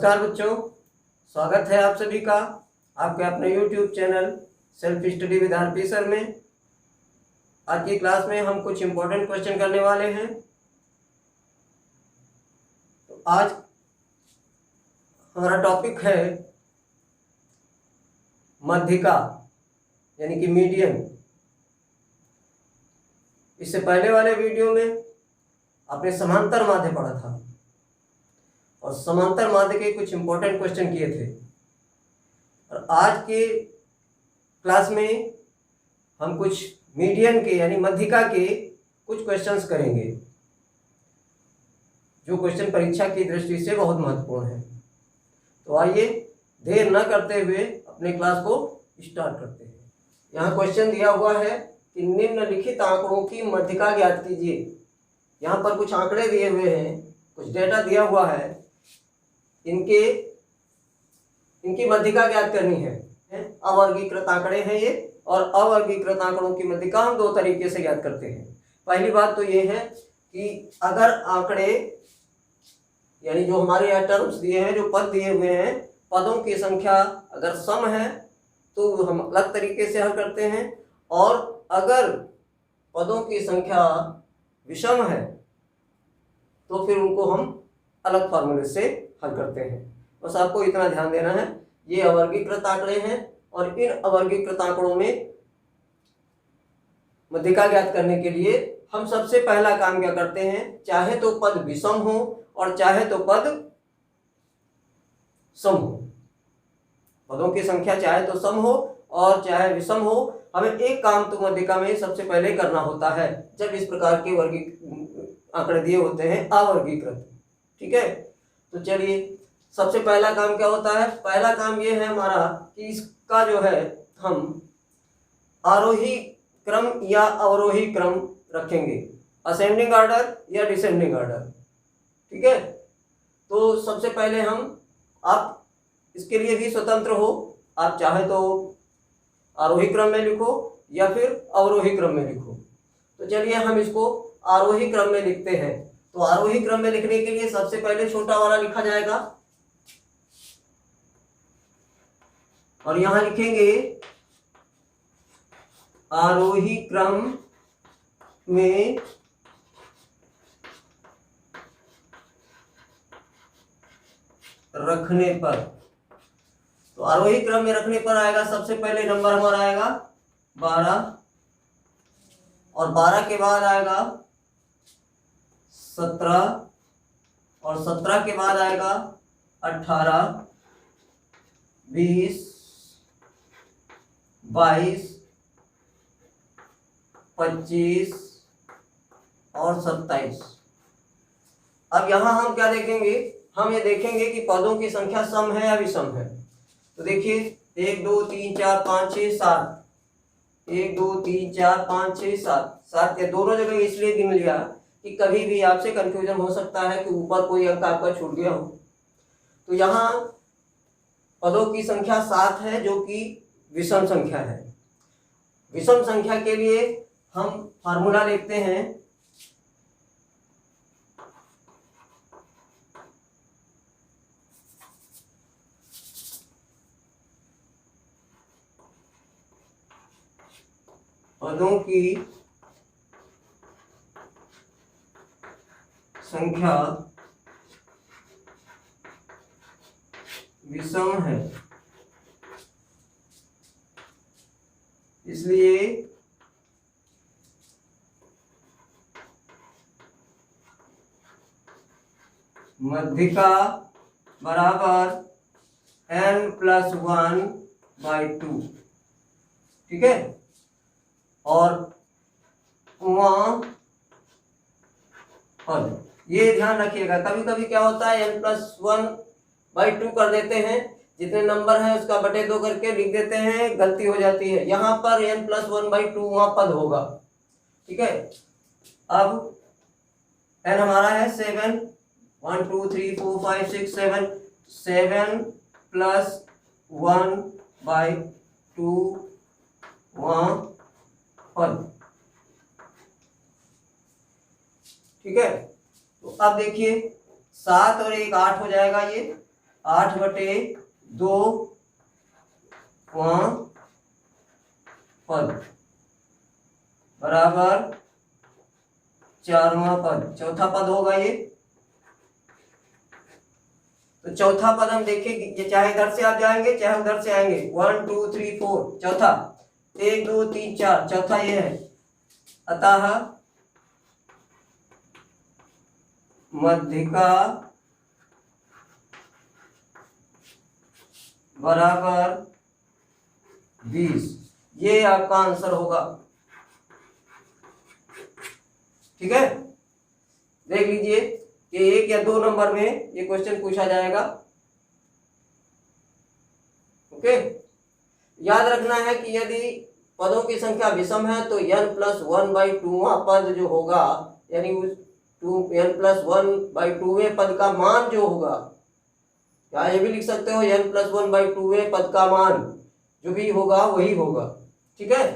नमस्कार बच्चों, स्वागत है आप सभी का आपके अपने YouTube channel self study with RP sir में। आज की क्लास में हम कुछ इम्पोर्टेंट क्वेश्चन करने वाले हैं। तो आज हमारा टॉपिक है मध्यिका यानी कि मीडियन। इससे पहले वाले वीडियो में आपने समांतर माध्य पढ़ा था और समांतर माध्य के कुछ इंपॉर्टेंट क्वेश्चन किए थे। और आज के क्लास में हम कुछ मीडियन के यानी मध्यिका के कुछ क्वेश्चंस करेंगे, जो क्वेश्चन परीक्षा की दृष्टि से बहुत महत्वपूर्ण है। तो आइए देर न करते हुए अपने क्लास को स्टार्ट करते हैं। यहाँ क्वेश्चन दिया हुआ है कि निम्नलिखित आंकड़ों की मध्यिका ज्ञात कीजिए। यहाँ पर कुछ आंकड़े दिए हुए हैं, कुछ डेटा दिया हुआ है, इनकी मध्यिका ज्ञात करनी है। अवर्गीकृत आंकड़े हैं ये, और अवर्गीकृत आंकड़ों की मध्यिका हम दो तरीके से ज्ञात करते हैं। पहली बात तो ये है कि अगर आंकड़े यानी जो हमारे यहाँ टर्म्स दिए हैं, जो पद दिए हुए हैं, पदों की संख्या अगर सम है तो हम अलग तरीके से हल करते हैं, और अगर पदों की संख्या विषम है तो फिर उनको हम अलग फार्मूले से हल करते हैं। बस आपको इतना ध्यान देना है। ये अवर्गीकृत आंकड़े हैं और इन अवर्गीकृत आंकड़ों में मध्यिका ज्ञात करने के लिए हम सबसे पहला काम क्या करते हैं, चाहे तो पद विषम हो और चाहे तो पद सम हो। पदों की संख्या चाहे तो सम हो और चाहे विषम हो, हमें एक काम तो मध्यिका में सबसे पहले करना होता है जब इस प्रकार के आंकड़े दिए होते हैं अवर्गीकृत। ठीक है, तो चलिए सबसे पहला काम क्या होता है। पहला काम ये है हमारा कि इसका जो है हम आरोही क्रम या अवरोही क्रम रखेंगे, असेंडिंग ऑर्डर या डिसेंडिंग ऑर्डर। ठीक है, तो सबसे पहले आप इसके लिए भी स्वतंत्र हो, आप चाहे तो आरोही क्रम में लिखो या फिर अवरोही क्रम में लिखो। तो चलिए हम इसको आरोही क्रम में लिखते हैं। तो आरोही क्रम में लिखने के लिए सबसे पहले छोटा वाला लिखा जाएगा और यहां लिखेंगे आरोही क्रम में रखने पर। तो आरोही क्रम में रखने पर आएगा सबसे पहले नंबर हमारा आएगा 12, और 12 के बाद आएगा 17, और 17 के बाद आएगा 18, 20, 22, 25 और 27। अब यहां हम क्या देखेंगे, हम ये देखेंगे कि पदों की संख्या सम है या विषम है। तो देखिए 1 2 3 4 5 6 7, 1 2 3 4 5 6 7, 7 के दोनों जगह इसलिए गिन लिया कि कभी भी आपसे कंफ्यूजन हो सकता है कि ऊपर कोई अंक आपका छूट गया हो। तो यहाँ पदों की संख्या 7 है जो कि विषम संख्या है। विषम संख्या के लिए हम फार्मूला लिखते हैं पदों की संख्या विषम है, इसलिए मध्यिका बराबर n+1/2। ठीक है, और वहां पद, ये ध्यान रखिएगा कभी कभी क्या होता है n+1/2 कर देते हैं, जितने नंबर है उसका बटे 2 करके लिख देते हैं, गलती हो जाती है। यहाँ पर n+1/2 वहां पद होगा। ठीक है, अब n हमारा है 7, 1 2 3 4 5 6 7, 7 + 1/2 वहां पद। ठीक है, तो अब देखिए 7 और 1 8 हो जाएगा ये, 8/2 पद बराबर 4वां पद, चौथा पद होगा ये। तो चौथा पद हम देखेंगे, चाहे इधर से आप जाएंगे चाहे उधर से आएंगे। 1 2 3 4 चौथा, 1 2 3 4 चौथा ये है। अतः मध्यिका बराबर 20, ये आपका आंसर होगा। ठीक है, देख लीजिए कि 1 या 2 नंबर में ये क्वेश्चन पूछा जाएगा। ओके, याद रखना है कि यदि पदों की संख्या विषम है तो n+1/2वां पद जो होगा, यानी उस n+1/2वें पद का मान जो होगा, या ये भी लिख सकते हो n+1/2वें पद का मान जो भी होगा वही होगा। ठीक है,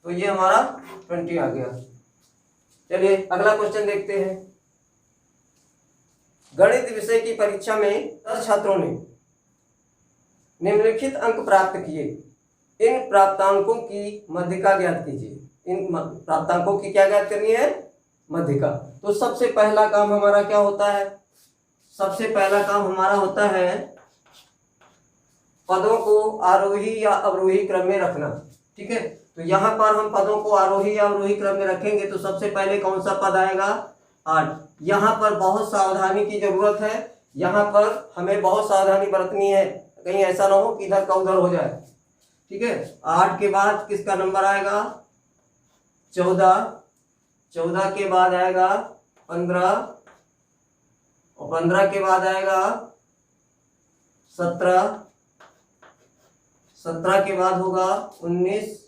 तो ये हमारा 20 आ गया। चलिए अगला क्वेश्चन देखते हैं। गणित विषय की परीक्षा में 10 छात्रों ने निम्नलिखित अंक प्राप्त किए, इन प्राप्तांकों की मध्यिका ज्ञात कीजिए। इन प्राप्तांकों की क्या ज्ञात करनी है? मध्यिका। तो सबसे पहला काम हमारा क्या होता है? सबसे पहला काम हमारा होता है पदों को आरोही या अवरोही क्रम में रखना। ठीक है, तो यहाँ पर हम पदों को आरोही या अवरोही क्रम में रखेंगे तो सबसे पहले कौन सा पद आएगा? 8। यहाँ पर बहुत सावधानी की जरूरत है, यहाँ पर हमें बहुत सावधानी बरतनी है, कहीं ऐसा ना हो कि इधर का उधर हो जाए। ठीक है, 8 के बाद किसका नंबर आएगा? 14। 14 के बाद आएगा 15 और 15 के बाद आएगा 17। 17 के बाद होगा 19।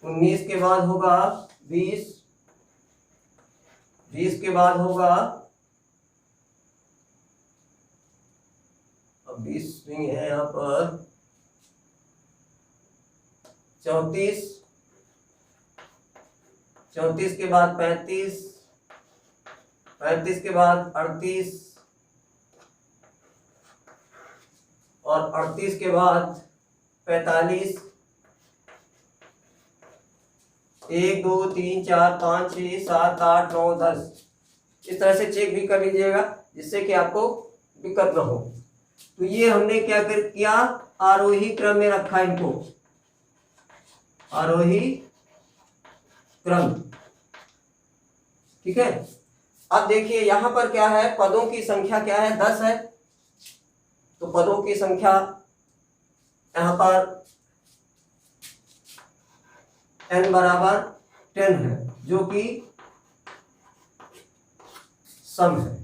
19 के बाद होगा 20। 20 के बाद होगा, अब 20 नहीं है यहाँ पर, 34। 34 के बाद 35। 35 के बाद 38 और 38 के बाद 45। 1 2 3 4 5 6 7 8 9 10। इस तरह से चेक भी कर लीजिएगा जिससे कि आपको दिक्कत ना हो। तो ये हमने क्या किया? आरोही क्रम में रखा इनको, आरोही क्रम। ठीक है, अब देखिए यहाँ पर क्या है, पदों की संख्या क्या है? 10 है। तो पदों की संख्या यहाँ पर n बराबर 10 है, जो कि सम है।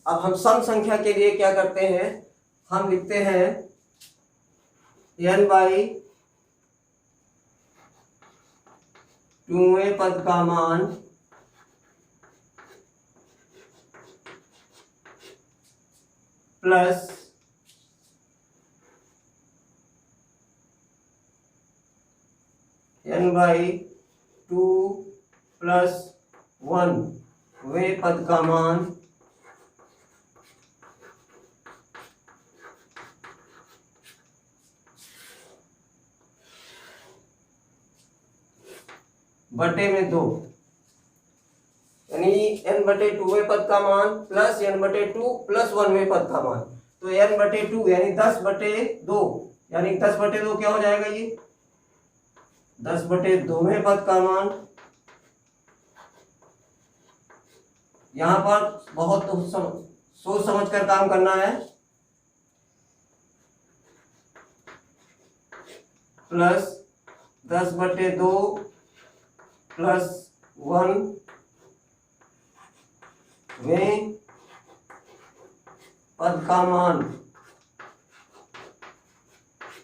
अब हम सम संख्या के लिए क्या करते हैं? हम लिखते हैं n/2वें पद का मान प्लस n/2 + 1वें पद का मान बटे में 2, यानी n/2वें पद का मान प्लस n/2 + 1वें पद का मान। तो n/2 यानी 10/2, यानी 10/2 क्या हो जाएगा? ये 10/2वें पद का मान। यहाँ पर बहुत सोच समझ कर काम करना है। प्लस 10/2 + 1वें पद का मान,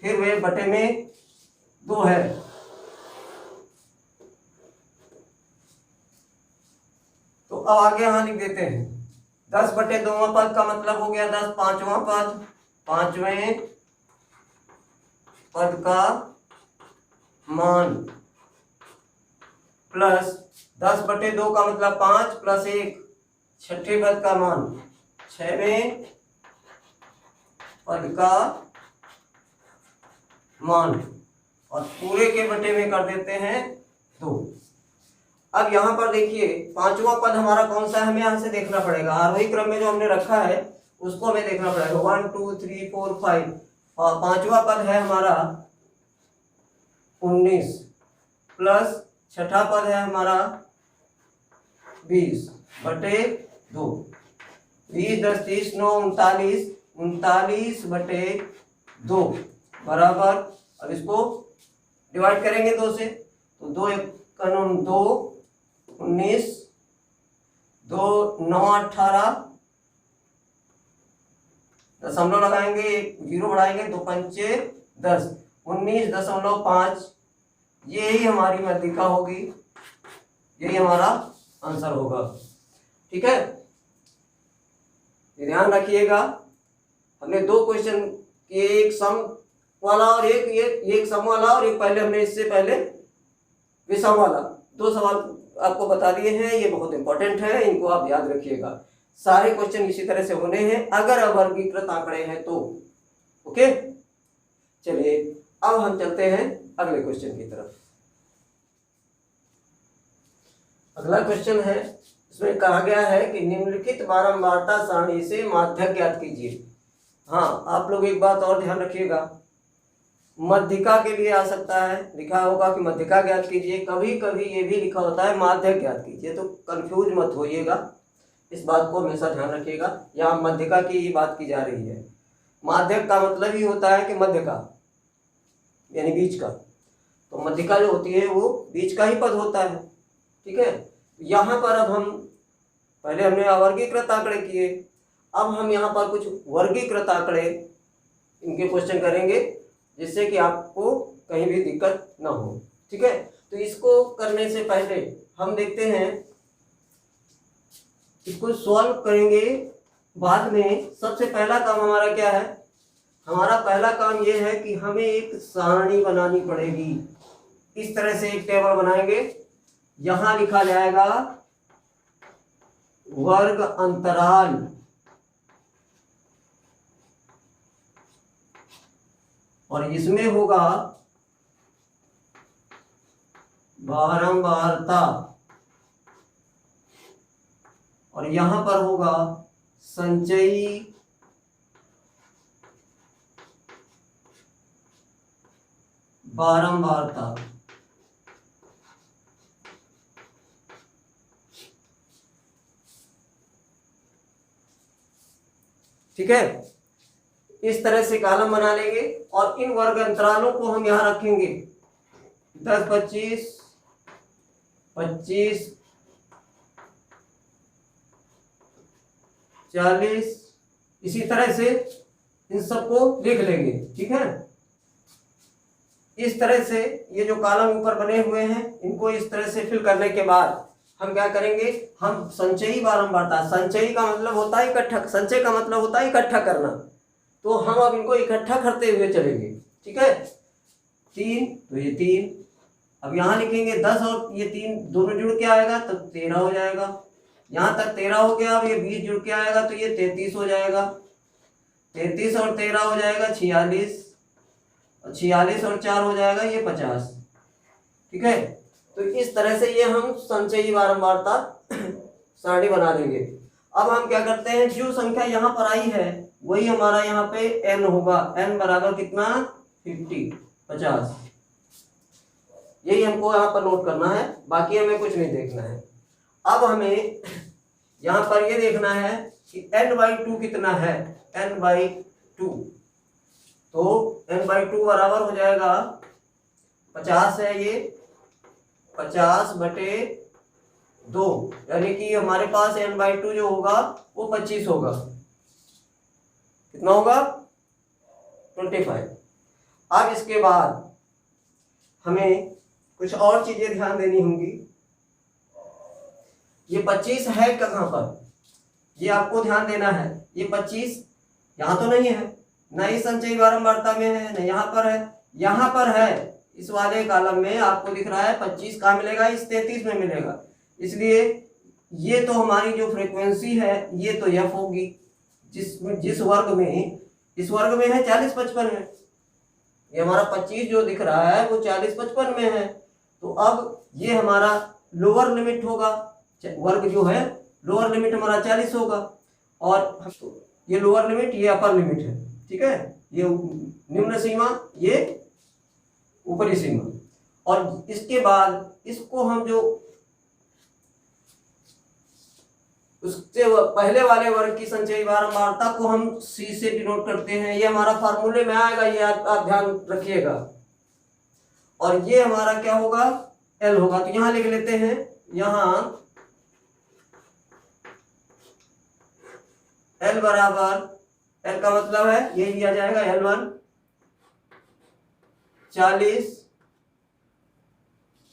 फिर वे बटे में 2 है। तो अब आगे यहाँ लिख देते हैं 10/2वां पद का मतलब हो गया 10। 5वां पद, 5वें पद का मान प्लस 10/2 का मतलब 5 + 1 छठे पद का मान, 6वें पद का मान और पूरे के बटे में कर देते हैं 2। अब यहाँ पर देखिए पांचवा पद हमारा कौन सा है, हमें यहाँ से देखना पड़ेगा। आरोही क्रम में जो हमने रखा है उसको हमें देखना पड़ेगा। 1 2 3 4 5 और पांचवा पद है हमारा 19 प्लस छठा पद है हमारा 20 बटे 2। 20 10 30 9 39 39 बटे 2 बराबर, अब इसको डिवाइड करेंगे 2 से, तो 2 1 कानून 2 19 2 9 18 दशमलव लगाएंगे, 0 बढ़ाएंगे, 2 पंचे 10 19.5। यही हमारी माध्यिका होगी, यही हमारा आंसर होगा। ठीक है, ध्यान रखिएगा। हमने 2 क्वेश्चन किए, एक सम वाला और एक सम वाला और एक पहले हमने इससे पहले विषम वाला 2 सवाल आपको बता दिए हैं। ये बहुत इंपॉर्टेंट है, इनको आप याद रखिएगा। सारे क्वेश्चन इसी तरह से होने हैं अगर अवर्गीकृत आंकड़े हैं तो। ओके, चलिए अब हम चलते हैं अगले क्वेश्चन की तरफ। अगला क्वेश्चन है, इसमें कहा गया है कि निम्नलिखित बारंबारता सारणी से माध्यक ज्ञात कीजिए। हाँ, आप लोग एक बात और ध्यान रखिएगा, मध्यिका के लिए आ सकता है, लिखा होगा कि मध्यिका ज्ञात कीजिए, कभी कभी ये भी लिखा होता है माध्यक ज्ञात कीजिए, तो कंफ्यूज मत होइएगा, इस बात को हमेशा ध्यान रखिएगा। यहाँ मध्यिका की ही बात की जा रही है। माध्यक का मतलब ही होता है कि मध्य का, यानी बीच का, तो मध्यिका जो होती है वो बीच का ही पद होता है। ठीक है, यहाँ पर अब हम पहले हमने अवर्गीकृत आंकड़े किए, अब हम यहाँ पर कुछ वर्गीकृत आंकड़े इनके क्वेश्चन करेंगे जिससे कि आपको कहीं भी दिक्कत ना हो। ठीक है, तो इसको करने से पहले हम देखते हैं, इसको सॉल्व करेंगे बाद में। सबसे पहला काम हमारा क्या है, हमारा पहला काम ये है कि हमें एक सारणी बनानी पड़ेगी। इस तरह से एक टेबल बनाएंगे, यहां लिखा जाएगा वर्ग अंतराल, और इसमें होगा बारंबारता, और यहां पर होगा संचयी बारंबारता। ठीक है, इस तरह से कॉलम बना लेंगे और इन वर्ग अंतरालों को हम यहां रखेंगे 10 25 25 40, इसी तरह से इन सबको लिख लेंगे। ठीक है, इस तरह से ये जो कॉलम ऊपर बने हुए हैं इनको इस तरह से फिल करने के बाद हम क्या करेंगे, हम संचयी बारंबारता, संचयी का मतलब होता है इकट्ठा, संचय का मतलब होता है इकट्ठा करना, तो हम अब इनको इकट्ठा करते हुए चलेंगे। ठीक है, 3 तो ये 3, अब यहाँ लिखेंगे 10 और ये 3 दोनों जुड़ के आएगा तो 13 हो जाएगा। यहाँ तक 13 हो गया, अब ये 20 जुड़ के आएगा तो ये 33 हो जाएगा। 33 और 13 हो जाएगा 46, और 46 और 4 हो जाएगा ये 50। ठीक है, तो इस तरह से ये हम संचयी बारंबारता सारणी बना देंगे। अब हम क्या करते हैं, जो संख्या यहाँ पर आई है वही हमारा यहाँ पे n होगा। n बराबर कितना, 50। यही हमको यहाँ पर नोट करना है, बाकी हमें कुछ नहीं देखना है। अब हमें यहाँ पर ये देखना है कि n/2 कितना है, n/2, तो n/2 बराबर हो जाएगा 50 है, ये 50 बटे 2, यानी कि हमारे पास n/2 जो होगा वो 25 होगा। कितना होगा, 25। अब इसके बाद हमें कुछ और चीजें ध्यान देनी होंगी। ये 25 है कहाँ पर, ये आपको ध्यान देना है। ये 25 यहाँ तो नहीं है, न ही संचयी बारंबारता में है, न यहाँ पर है, यहाँ पर है। इस वाले कॉलम में आपको दिख रहा है 25 कहाँ मिलेगा, इस 33 में मिलेगा। इसलिए ये तो हमारी जो फ्रीक्वेंसी है ये तो f होगी, जिस वर्ग में इस वर्ग में है 40 55 में। ये हमारा 25 जो दिख रहा है वो 40 55 में है। तो अब ये हमारा लोअर लिमिट होगा, वर्ग जो है लोअर लिमिट हमारा 40 होगा, और ये लोअर लिमिट ये अपर लिमिट है, ठीक है। ये निम्न सीमा ये ऊपरी सीमा, और इसके बाद इसको हम जो उससे पहले वाले वर्ग की संचयी बारंबारता को हम c से डिनोट करते हैं। ये हमारा फार्मूले में आएगा, ये आप ध्यान रखिएगा। और ये हमारा क्या होगा, L होगा। तो यहां लिख लेते हैं, यहां L बराबर, L का मतलब है ये लिया जाएगा L1 40,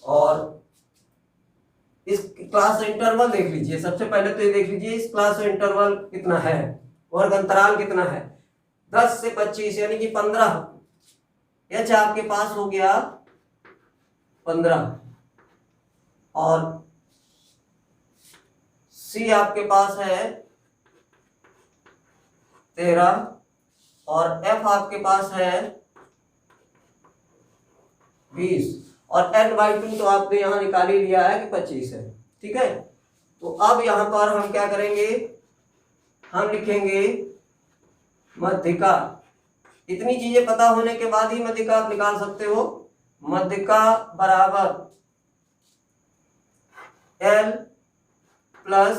और इस क्लास इंटरवल देख लीजिए। सबसे पहले तो ये देख लीजिए इस क्लास इंटरवल कितना है, वर्ग अंतराल कितना है, 10 से 25 यानी कि 15। H आपके पास हो गया 15, और C आपके पास है 13, और F आपके पास है 20, और n/2 तो आपने यहां निकाल ही लिया है कि 25 है, ठीक है। तो अब यहां पर हम क्या करेंगे, हम लिखेंगे मध्यिका। इतनी चीजें पता होने के बाद ही मध्यिका आप निकाल सकते हो। मध्यिका बराबर L plus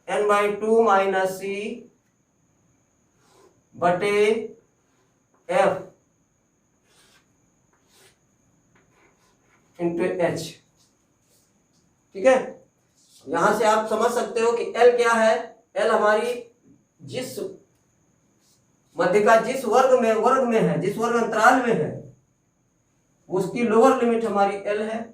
n/2 minus C बटे F इंटू H, ठीक है। यहां से आप समझ सकते हो कि L क्या है। L हमारी जिस मध्यिका जिस वर्ग में है, जिस वर्ग अंतराल में है, उसकी लोअर लिमिट हमारी L है,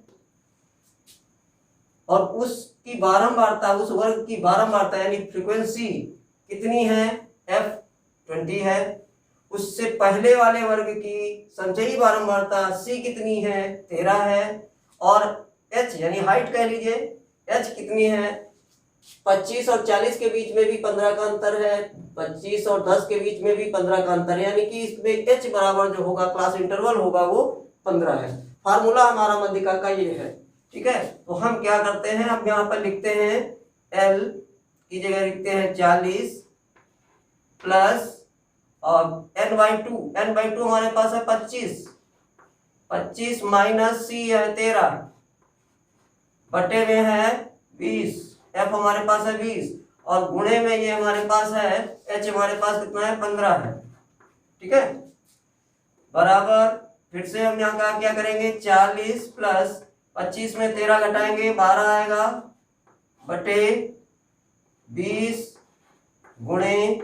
और उसकी बारंबारता, उस वर्ग की बारंबारता यानी फ्रीक्वेंसी कितनी है, F20 है। उससे पहले वाले वर्ग की संचयी बारंबारता C कितनी है, 13 है, और H यानी हाइट कह लीजिए, H कितनी है, 25 और 40 के बीच में भी 15 का अंतर है, 25 और 10 के बीच में भी 15 का अंतर है, यानी कि इसमें H बराबर जो होगा क्लास इंटरवल होगा वो 15 है। फार्मूला हमारा मध्यिका का ये है, ठीक है। तो हम क्या करते हैं, अब यहाँ पर लिखते हैं L की जगह लिखते हैं 40 प्लस और n/2 हमारे पास है 25 माइनस C है 13 बटे में है 20, F हमारे पास है 20, और गुणे में ये हमारे पास है H हमारे पास कितना है, 15 है, ठीक है। बराबर फिर से हम यहाँ का क्या करेंगे, 40 प्लस 25 में 13 घटाएंगे 12 आएगा, बटे 20 गुणे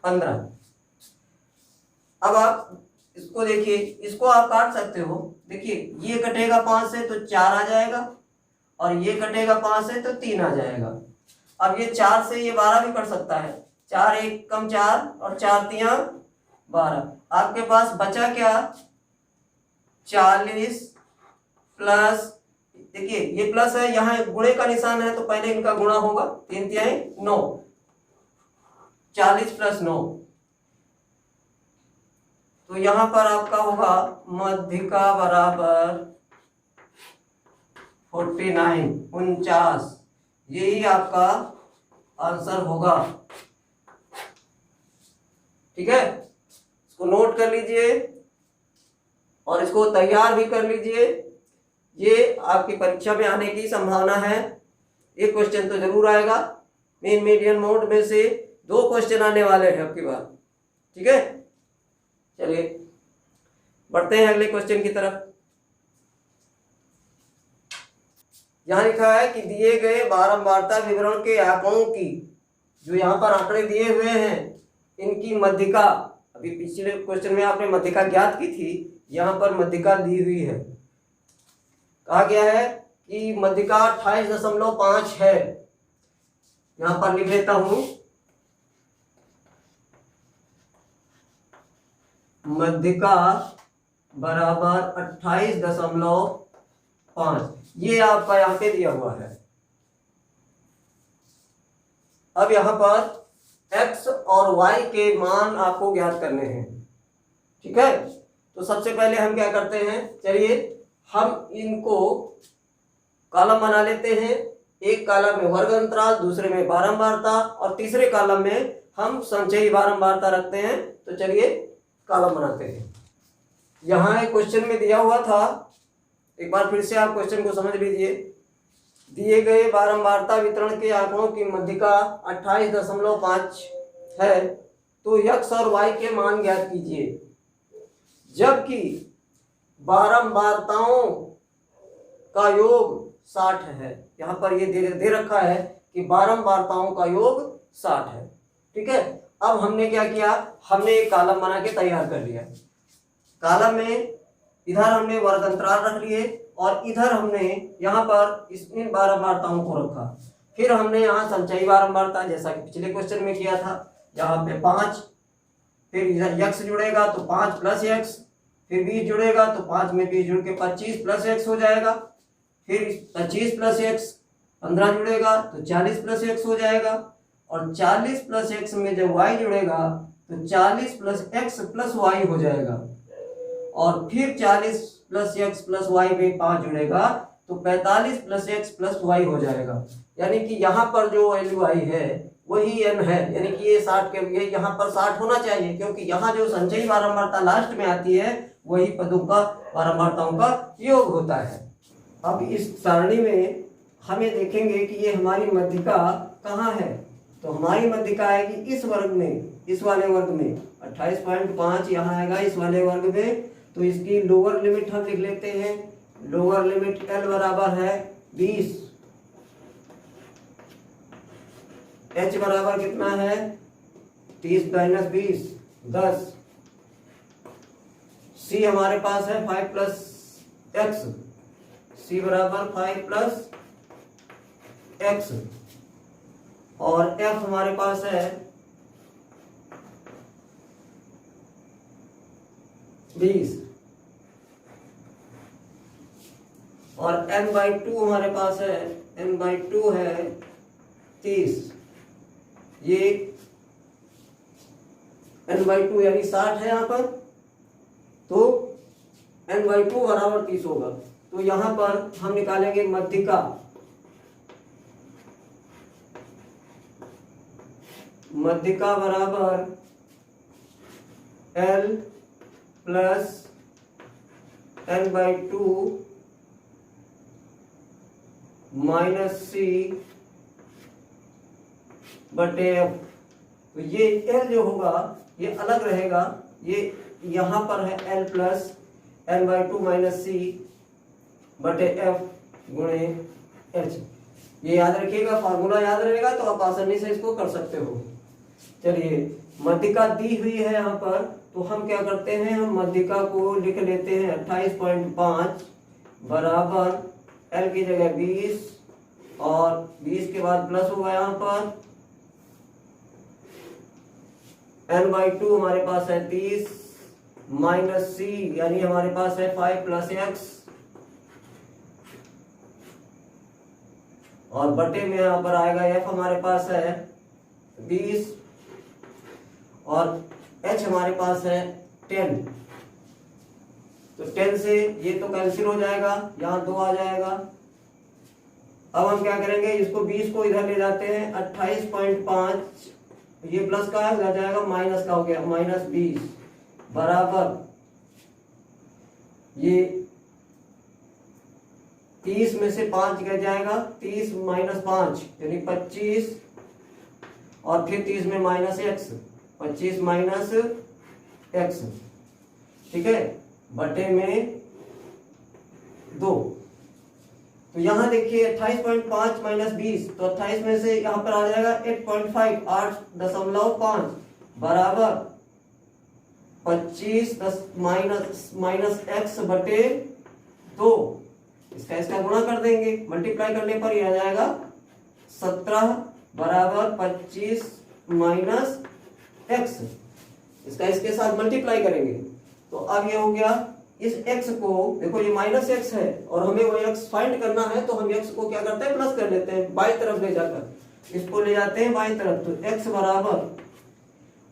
15। अब आप इसको देखिए, इसको आप काट सकते हो। देखिए ये कटेगा 5 से तो 4 आ जाएगा, और ये कटेगा 5 से तो 3 आ जाएगा। अब ये 4 से ये 12 भी कट सकता है, 4 1 कम 4 और 4 3 12। आपके पास बचा क्या, 40 प्लस, देखिए ये प्लस है, यहाँ गुणे का निशान है तो पहले इनका गुणा होगा, 3 3 9, 40 प्लस 9, तो यहां पर आपका होगा मध्यिका बराबर 49, यही आपका आंसर होगा, ठीक है। इसको नोट कर लीजिए और इसको तैयार भी कर लीजिए, ये आपकी परीक्षा में आने की संभावना है। एक क्वेश्चन तो जरूर आएगा, मेन मीडियन मोड में से 2 क्वेश्चन आने वाले हैं आपकी बार, ठीक है। चलिए बढ़ते हैं अगले क्वेश्चन की तरफ। यहां लिखा है कि दिए गए बारंबारता विवरण के आंकड़ों की, जो यहाँ पर आंकड़े दिए हुए हैं, इनकी मध्यिका, अभी पिछले क्वेश्चन में आपने मध्यिका ज्ञात की थी, यहाँ पर मध्यिका दी हुई है। कहा गया है कि मध्यिका 28.5 है। यहाँ पर लिख लेता हूं, मध्यिका बराबर 28.5, ये आपका यहाँ पे दिया हुआ है। अब यहाँ पर x और y के मान आपको ज्ञात करने हैं। ठीक है, तो सबसे पहले हम क्या करते हैं, चलिए हम इनको कॉलम बना लेते हैं। एक कॉलम में वर्ग अंतराल, दूसरे में बारंबारता और तीसरे कॉलम में हम संचयी बारंबारता रखते हैं। तो चलिए कॉलम बनाते हैं। यहाँ एक क्वेश्चन में दिया हुआ था, एक बार फिर से आप क्वेश्चन को समझ लीजिए। दिए गए बारंबारता वितरण के आंकड़ों की मध्यिका 28.5 है, तो x और y के मान ज्ञात कीजिए। जबकि बारंबारताओं का योग 60 है। यहाँ पर ये दे रखा है कि बारंबारताओं का योग 60 है। ठीक है, अब हमने क्या किया, हमने एक कॉलम बना के तैयार कर लिया। कॉलम में इधर हमने वर्ग अंतराल रख लिए और इधर हमने यहाँ पर इन बारंबारताओं को रखा। फिर हमने यहाँ संचयी बारंबारता, जैसा कि पिछले क्वेश्चन में किया था, यहाँ पे 5, फिर इधर x जुड़ेगा तो 5 + x, फिर 20 जुड़ेगा तो 5 में 20 जुड़ के 25 + x हो जाएगा। फिर 25 + x 15 जुड़ेगा तो 40 + x हो जाएगा। और 40 + x में जब y जुड़ेगा तो 40 + x + y हो जाएगा। और फिर 40 + x + y में 5 जुड़ेगा तो 45 + x + y हो जाएगा। यानी कि यहाँ पर जो वैल्यू आई है वही n है, यानी कि ये 60 के लिए यहाँ पर 60 होना चाहिए, क्योंकि यहाँ जो संचयी बारंबारता लास्ट में आती है वही पदों का बारंबारताओं का योग होता है। अब इस सारणी में हमें देखेंगे कि ये हमारी मध्यिका कहाँ है। तो हमारी मध्यिका आएगी इस वर्ग में, इस वाले वर्ग में 28.5 यहाँ आएगा इस वाले वर्ग में। तो इसकी लोअर लिमिट हम लिख लेते हैं। लोअर लिमिट L बराबर है 20, H बराबर कितना है 30 - 20 10, C हमारे पास है 5 + x, C बराबर 5 + x, और F हमारे पास है 20, और n/2 हमारे पास है, n/2 है 30। ये n/2 यानी 60 है यहाँ पर, तो n/2 बराबर 30 होगा। तो यहाँ पर हम निकालेंगे मध्यिका। मध्यिका बराबर L + n/2 - C बटे F। तो ये L जो होगा ये अलग रहेगा, ये यहाँ पर है L + n/2 - C बटे F गुणे H। ये याद रखिएगा, फार्मूला याद रहेगा तो आप आसानी से इसको कर सकते हो। चलिए मध्यिका दी हुई है यहाँ पर, तो हम क्या करते हैं, हम मध्यिका को लिख लेते हैं 28.5 बराबर L की जगह 20 और 20 के बाद प्लस होगा यहाँ पर n/2 हमारे पास है 30 - C यानी हमारे पास है 5 + x, और बटे में यहाँ पर आएगा F हमारे पास है 20 और H हमारे पास है 10। तो 10 से ये तो कैंसिल हो जाएगा, यहाँ 2 आ जाएगा। अब हम क्या करेंगे, इसको 20 को इधर ले जाते हैं, 28.5 ये प्लस का है, उधर जाएगा माइनस का हो गया -20 बराबर ये 30 में से 5 गया जाएगा, 30 - 5 यानी 25, और फिर 30 में -x, 25 - x, ठीक है, बटे में 2। तो यहाँ देखिए 28.5 - 20, तो 28 में से यहाँ पर आ जाएगा 8.5 8.5 बराबर 25 -x बटे 2। इसका गुणा कर देंगे, मल्टीप्लाई करने पर यह आ जाएगा 17 बराबर 25 - x। इसके साथ मल्टीप्लाई करेंगे तो अब ये हो गया। इस x को देखो, ये -x है और हमें वो x फाइंड करना है, तो हम x को क्या करते हैं, प्लस कर लेते हैं बाईं तरफ ले जाकर, इसको ले जाते हैं बाईं तरफ। तो x बराबर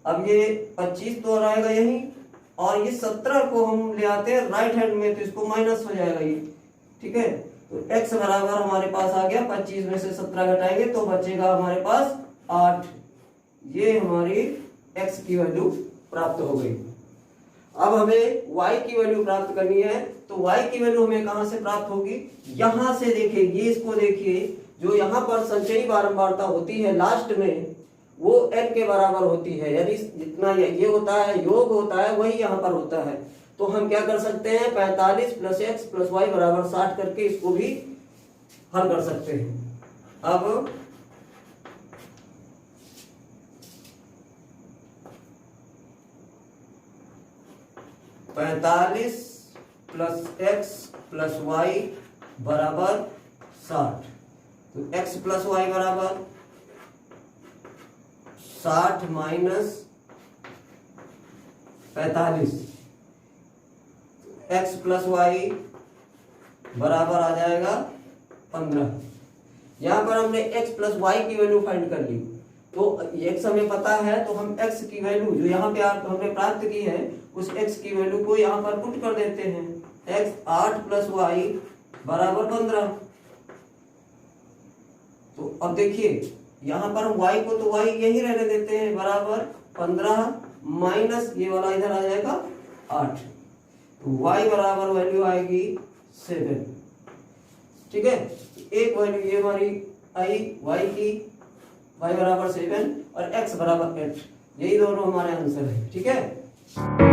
अब ये 25 तो रहेगा यही, और ये 17 को हम ले आते हैं राइट हैंड में, तो इसको माइनस हो जाएगा ये, ठीक है। तो x बराबर हमारे पास आ गया 25 में से 17 घटाएंगे तो बचेगा हमारे पास 8। ये हमारी x की वैल्यू प्राप्त हो गई। अब हमें y की वैल्यू प्राप्त करनी है, तो y की वैल्यू हमें कहां से प्राप्त होगी, यहां से। देखिए ये इसको देखिए, जो यहाँ पर संचयी बारंबारता होती है लास्ट में, वो n के बराबर होती है। यदि जितना ये होता है, योग होता है, वही यहाँ पर होता है। तो हम क्या कर सकते हैं, 45 प्लस एक्स प्लस वाई बराबर 60 करके इसको भी हल कर सकते हैं। अब पैंतालीस प्लस एक्स प्लस वाई बराबर 60, तो एक्स प्लस वाई बराबर 60 माइनस 45, एक्स प्लस वाई बराबर आ जाएगा 15। यहां पर हमने एक्स प्लस वाई की वैल्यू फाइंड कर ली, तो एक्स हमें पता है, तो हम एक्स की वैल्यू जो यहाँ पे हमने प्राप्त की है, उस एक्स की वैल्यू को यहाँ पर पुट कर देते हैं। एक्स 8 प्लस वाई बराबर 15। तो अब देखिए यहाँ पर हम y को, तो y यही रहने देते हैं, बराबर 15 माइनस ये वाला इधर आ जाएगा 8, तो y बराबर वैल्यू आएगी 7, ठीक है। एक वैल्यू ये हमारी आई y की, y बराबर 7 और x बराबर 8, यही दोनों हमारे आंसर है, ठीक है।